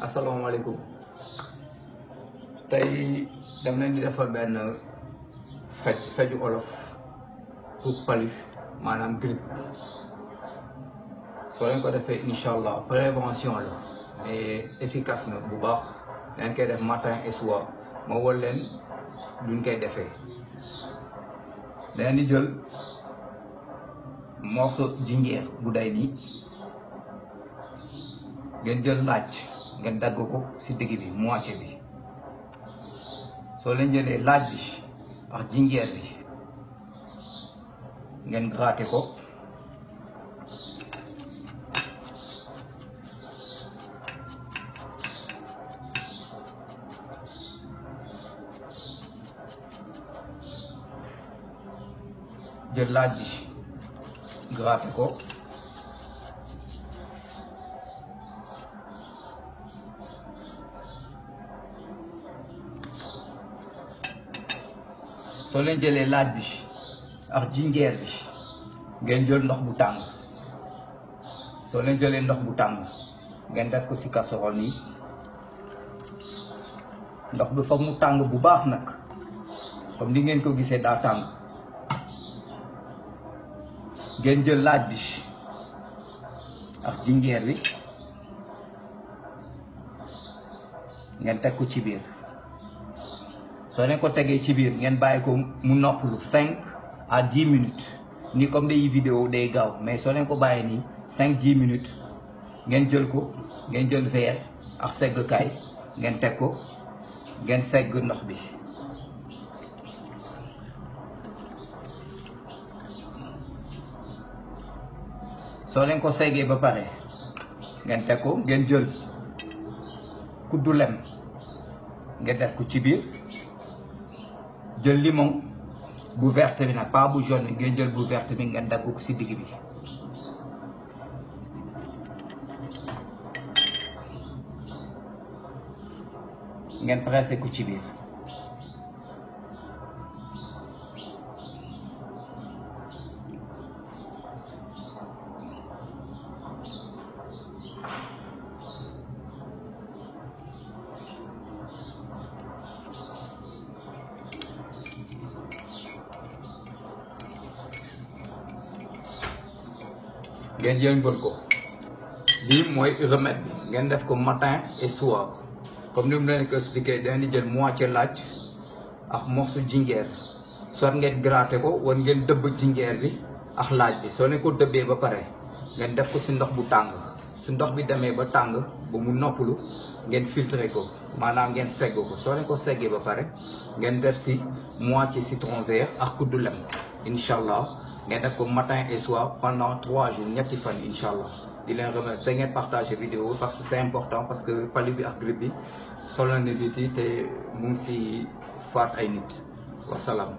asalaamaaleykum tey dama leen di defal benn feju olof pour palu maanaam grippe soo leen ko defee incha allah prévention la mais efficace na bu baax dañ koy def matin et soir ma wol leen duñ koy defee dañ di jël morceau jinjeer bu day nii ngeen jël laaj ngeen dagg ko ci digg bi moitié bi soo leen jëlee laaj bi ak jinjeer bi ngeen gratter ko jël laaj bi gratter ko soo leen jëlee laaj bi ak jinjeer bi ngeen jël ndox bu tàng soo leen jëlee ndox bu tàng ngeen def ko ci casserole nii ndox bi foog mu tàng bu baax nag comme ni ngeen ko gisee daa tàng ngeen jël laaj bi ak jinjeer bi ngeen teg ko ci biir soo leen ko tegee ci biir ngeen bàyyi ko mu noppalu 5 à 10 minutes ni comme day vidéo day gaaw mais soo leen ko bàyyee nii 5-10 minutes ngeen jël ko ngeen jël verre ak seggkaay ngeen teg ko ngeen segg ndox bi soo leen ko seggee ba pare ngeen teg ko ngeen jël kuddu lem ngeen def ko ci biir jël limon bu verte bi nag pas bu jaune bi ngeen jël bu verte bi ngeen dagg ko ci digg bi ngeen pressé ko ci biir ngeen yëngal ko lii mooy remède bi ngeen def ko matin et soir comme ni mu leen ko expliqué dañ di jël moitié laaj ak morceau jinjeer soit ngeen gratter ko wala ngeen dëbb jinjeer bi ak laaj bi soo leen ko dëbbee ba pare ngeen def ko ci ndox bu tàng su ndox bi demee ba tàng ba mu noppalu ngeen filtrer ko maanaam ngeen segg ko soo leen ko seggee ba pare ngeen def ci moitié citron vert ak kuddu lem incha allah ngeen def ko matin et soir pendant 3 jours ñetti fan incha allah di leen remercier te ngeen partager vidéo parce que c'est important parce que palu bi ak grippe bi solo na nit yi te mu ngi ci faat ay nit wasalaam.